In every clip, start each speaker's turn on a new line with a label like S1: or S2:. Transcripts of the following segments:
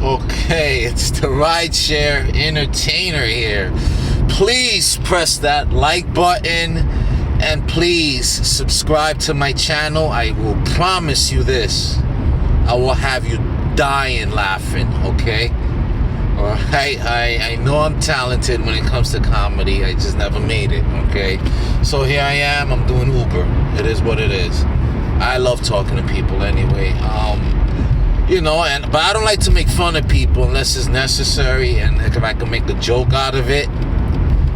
S1: Okay, it's the Rideshare Entertainer here. Please press that like button and please subscribe to my channel. I will promise you this. I will have you dying laughing, okay? Alright, I know I'm talented when it comes to comedy. I just never made it, okay? So here I am, I'm doing Uber. It is what it is. I love talking to people anyway. But I don't like to make fun of people unless it's necessary, and if I can make a joke out of it.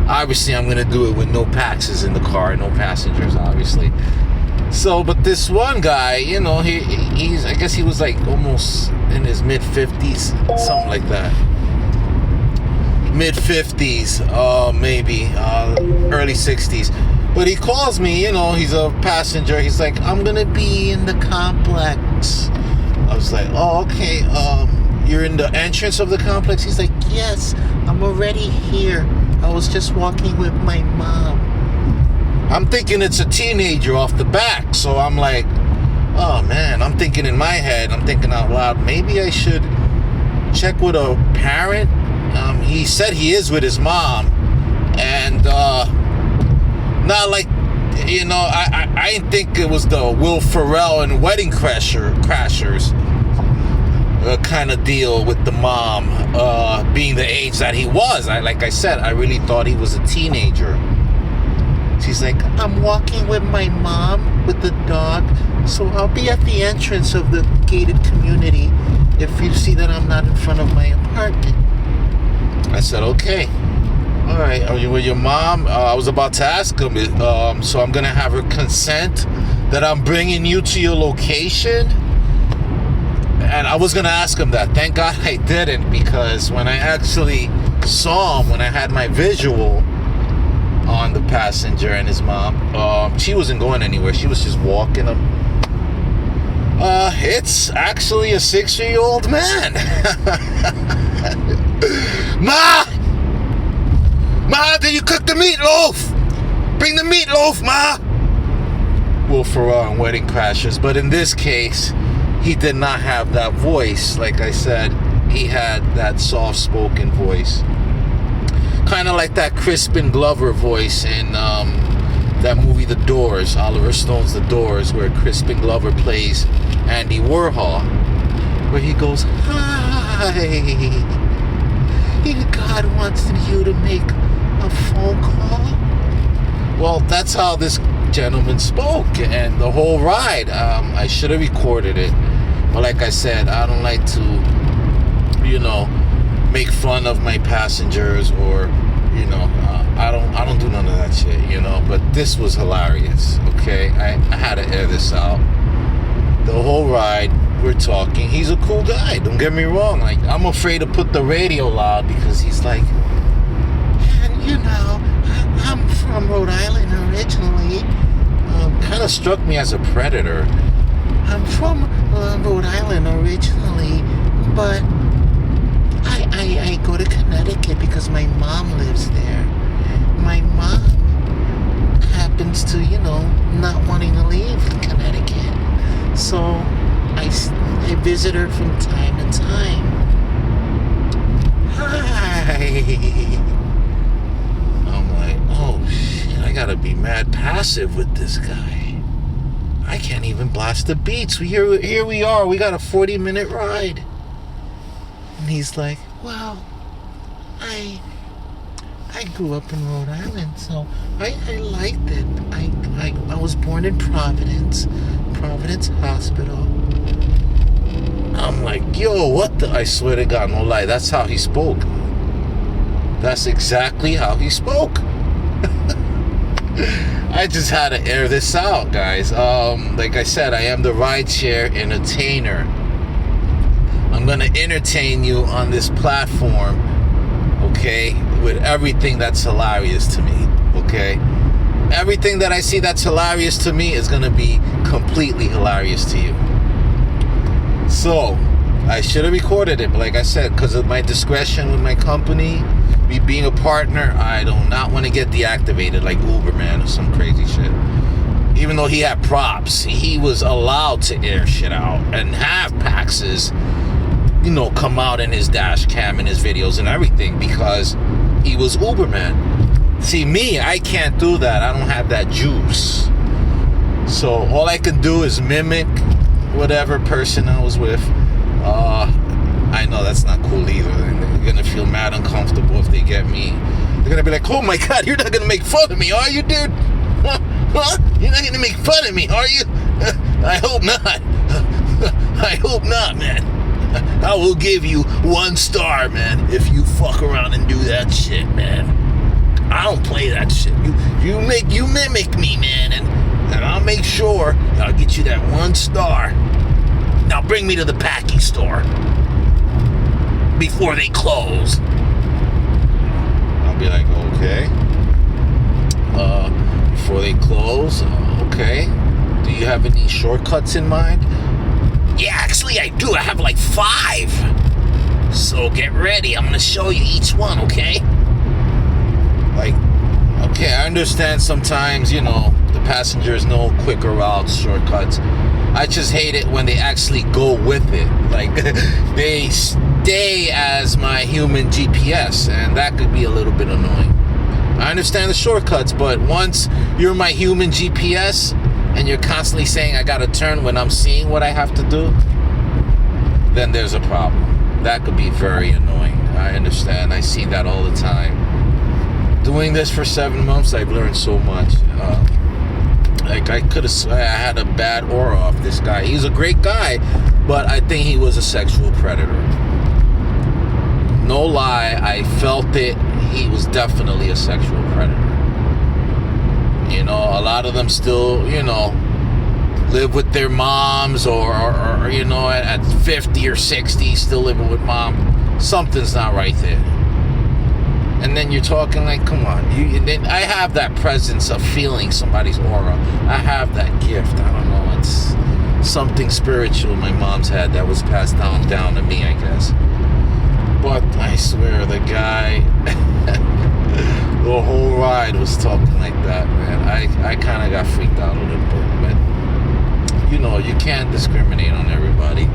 S1: Obviously, I'm gonna do it with no passengers in the car, no passengers, obviously. So, but this one guy, he's I guess he was like almost in his mid-50s, something like that. Mid-50s, maybe, early 60s. But he calls me, he's a passenger. He's like, I'm gonna be in the complex. I was like, oh, okay, you're in the entrance of the complex? He's like, yes, I'm already here. I was just walking with my mom. I'm thinking it's a teenager off the back, so I'm like, oh man, I'm thinking in my head, I'm thinking out loud, maybe I should check with a parent. He said he is with his mom, and not like, I didn't think it was the Will Ferrell and Wedding Crashers kind of deal with the mom being the age that he was. Like I said, I really thought he was a teenager. She's like, I'm walking with my mom with the dog, so I'll be at the entrance of the gated community if you see that I'm not in front of my apartment. I said, okay. All right, are you with your mom? I was about to ask him, so I'm going to have her consent that I'm bringing you to your location? And I was going to ask him that. Thank God I didn't, because when I actually saw him, when I had my visual on the passenger and his mom, she wasn't going anywhere. She was just walking him. It's actually a 6-year-old man. Ma! Ma, did you cook the meatloaf? Bring the meatloaf, Ma! Will Ferrell and Wedding Crashers. But in this case, he did not have that voice. Like I said, he had that soft-spoken voice. Kind of like that Crispin Glover voice in that movie The Doors, Oliver Stone's The Doors, where Crispin Glover plays Andy Warhol, where he goes, hi, God wants you to make a phone call. Well, that's how this gentleman spoke, and the whole ride, I should have recorded it, but like I said, I don't like to, make fun of my passengers, or I don't do none of that shit, but this was hilarious. Okay, I had to air this out. The whole ride, we're talking. He's a cool guy, don't get me wrong. Like, I'm afraid to put the radio loud because he's like, and I'm from Rhode Island originally. Kind of struck me as a predator. I'm from Rhode Island originally, but I go to Connecticut because my mom lives there. My mom happens to, not wanting to leave Connecticut. So I visit her from time to time. Hi. I'm like, oh shit, I gotta be mad passive with this guy. I can't even blast the beats. Here we are. We got a 40-minute ride. And he's like, well, I grew up in Rhode Island, so I liked it. I was born in Providence Hospital. I'm like, yo, what the? I swear to God, no lie. That's how he spoke. That's exactly how he spoke. I just had to air this out, guys. Like I said, I am the Rideshare Entertainer. I'm gonna entertain you on this platform, okay, with everything that's hilarious to me, okay? Everything that I see that's hilarious to me is gonna be completely hilarious to you. So, I should have recorded it, but like I said, because of my discretion with my company, me being a partner, I do not want to get deactivated like Uber, man, or some crazy shit. Even though he had props, he was allowed to air shit out and have paxes come out in his dash cam and his videos and everything because he was Uberman. See, me, I can't do that. I don't have that juice. So all I can do is mimic whatever person I was with. I know that's not cool either. They're gonna feel mad uncomfortable if they get me. They're gonna be like, oh my God, you're not gonna make fun of me, are you, dude? Huh? You're not gonna make fun of me, are you? I hope not. I hope not, man. I will give you 1 star, man, if you fuck around and do that shit, man. I don't play that shit. You mimic me, man, and I'll make sure I'll get you that 1 star. Now bring me to the packing store before they close. I'll be like, okay. Before they close, okay. Do you have any shortcuts in mind? Yeah, actually I do. I have like 5. So get ready. I'm gonna show you each one, okay? Like, okay, I understand sometimes, the passengers know quicker routes, shortcuts. I just hate it when they actually go with it. Like, they stay as my human GPS, and that could be a little bit annoying. I understand the shortcuts, but once you're my human GPS and you're constantly saying I gotta turn when I'm seeing what I have to do, then there's a problem. That could be very annoying. I understand. I see that all the time. Doing this for 7 months, I've learned so much. Like, I could have, I had a bad aura off this guy. He's a great guy, but I think he was a sexual predator. No lie, I felt it. He was definitely a sexual predator. A lot of them still, live with their moms or at 50 or 60, still living with mom. Something's not right there. And then you're talking like, come on. Then I have that presence of feeling somebody's aura. I have that gift. I don't know. It's something spiritual my mom's had that was passed down to me, I guess. But I swear, the guy, the whole ride was talking like that, man. I kind of got freaked out a little bit. But, you can't discriminate on everybody.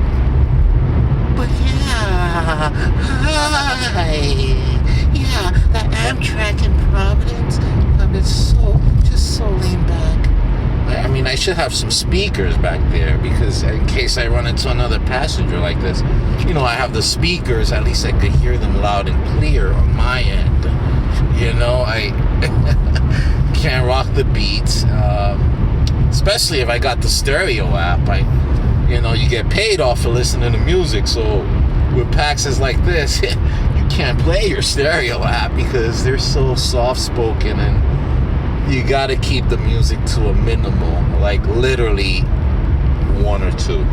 S1: But yeah, hi. Yeah, the Amtrak in Providence. It's just so lean back. I mean, I should have some speakers back there because in case I run into another passenger like this, I have the speakers. At least I could hear them loud and clear on my end. I can't rock the beats, especially if I got the stereo app. You get paid off for listening to music. So with PAXs like this, you can't play your stereo app because they're so soft-spoken, and you gotta keep the music to a minimal, like literally 1 or 2.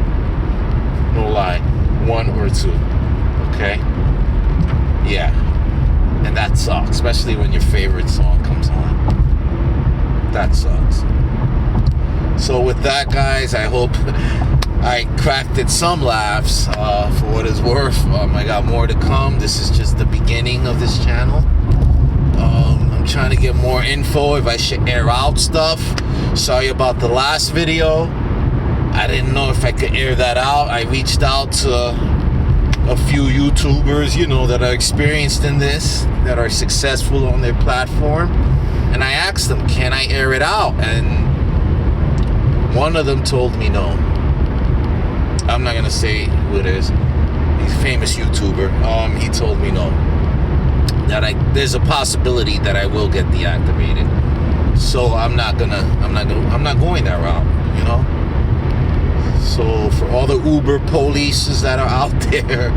S1: No lie, 1 or 2. Okay? Yeah. And that sucks, especially when your favorite song comes on. That sucks. So with that, guys, I hope I crafted some laughs for what it's worth. I got more to come. This is just the beginning of this channel. I'm trying to get more info if I should air out stuff. Sorry about the last video. I didn't know if I could air that out. I reached out to a few YouTubers, that are experienced in this, that are successful on their platform. And I asked them, can I air it out? And one of them told me no. I'm not gonna say who it is. He's a famous YouTuber. He told me no. That there's a possibility that I will get deactivated. So I'm not going that route, So for all the Uber polices that are out there,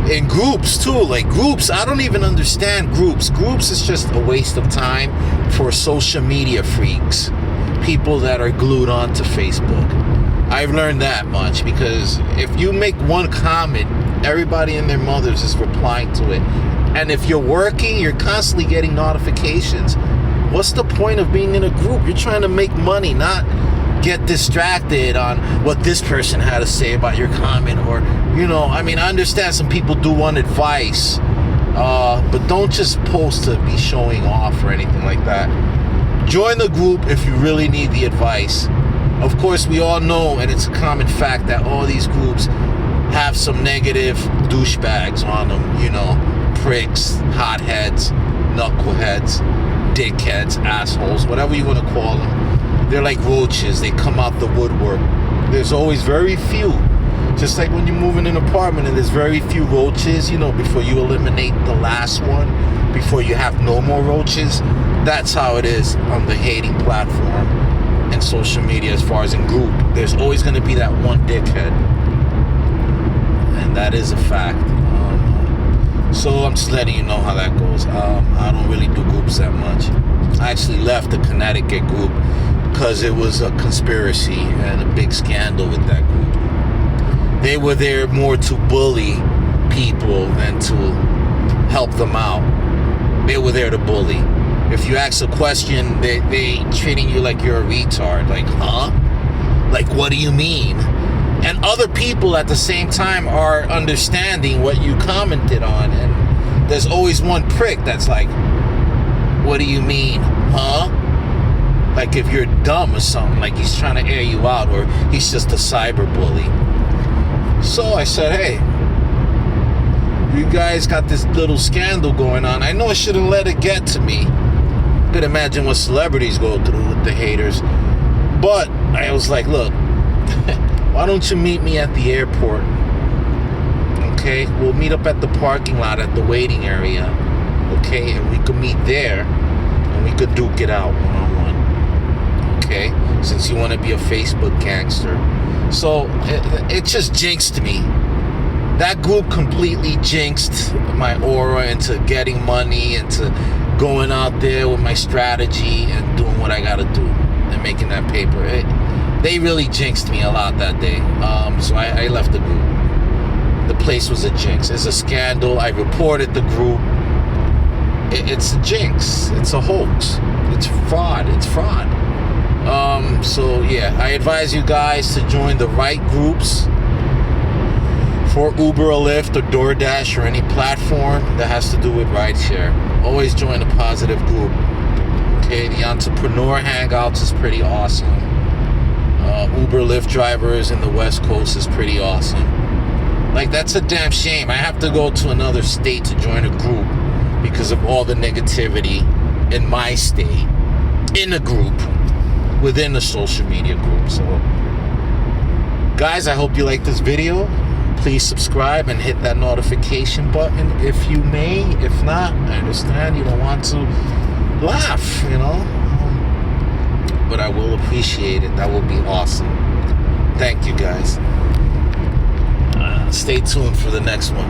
S1: in groups too, like groups, I don't even understand groups. Groups is just a waste of time for social media freaks, people that are glued onto Facebook. I've learned that much because if you make one comment, everybody and their mothers is replying to it. And if you're working, you're constantly getting notifications. What's the point of being in a group? You're trying to make money, not get distracted on what this person had to say about your comment. Or, I understand some people do want advice, but don't just post to be showing off or anything like that. Join the group if you really need the advice. Of course, we all know, and it's a common fact, that all these groups, have some negative douchebags on them, you know, pricks, hotheads, knuckleheads, dickheads, assholes, whatever you want to call them. They're like roaches. They come out the woodwork. There's always very few. Just like when you move in an apartment and there's very few roaches, you know, before you eliminate the last one, before you have no more roaches. That's how it is on the hating platform and social media as far as in group. There's always going to be that one dickhead. And that is a fact. So I'm just letting you know how that goes. I don't really do groups that much. I actually left the Connecticut group because it was a conspiracy and a big scandal with that group. They were there more to bully people than to help them out. They were there to bully. If you ask a question, they treating you like you're a retard. Like, huh? Like, what do you mean? And other people at the same time are understanding what you commented on. And there's always one prick that's like, what do you mean? Huh? Like if you're dumb or something, like he's trying to air you out, or he's just a cyber bully. So I said, hey, you guys got this little scandal going on. I know I shouldn't let it get to me. You could imagine what celebrities go through with the haters. But I was like, look, why don't you meet me at the airport? Okay, we'll meet up at the parking lot at the waiting area. Okay, and we could meet there, and we could duke it out one-on-one. Okay, since you want to be a Facebook gangster. So it just jinxed me. That group completely jinxed my aura into getting money, into going out there with my strategy and doing what I gotta do and making that paper. They really jinxed me a lot that day. So I left the group. The place was a jinx. It's a scandal. I reported the group. It's a jinx. It's a hoax. It's fraud. It's fraud. So yeah, I advise you guys to join the right groups for Uber or Lyft or DoorDash or any platform that has to do with rideshare. Always join a positive group. Okay, the entrepreneur hangouts is pretty awesome. Uber, Lyft drivers in the West Coast is pretty awesome. Like, that's a damn shame. I have to go to another state to join a group because of all the negativity in my state, in a group, within the social media group. So, guys, I hope you like this video. Please subscribe and hit that notification button if you may. If not, I understand you don't want to laugh, you know. But I will appreciate it. That will be awesome. Thank you, guys. Stay tuned for the next one.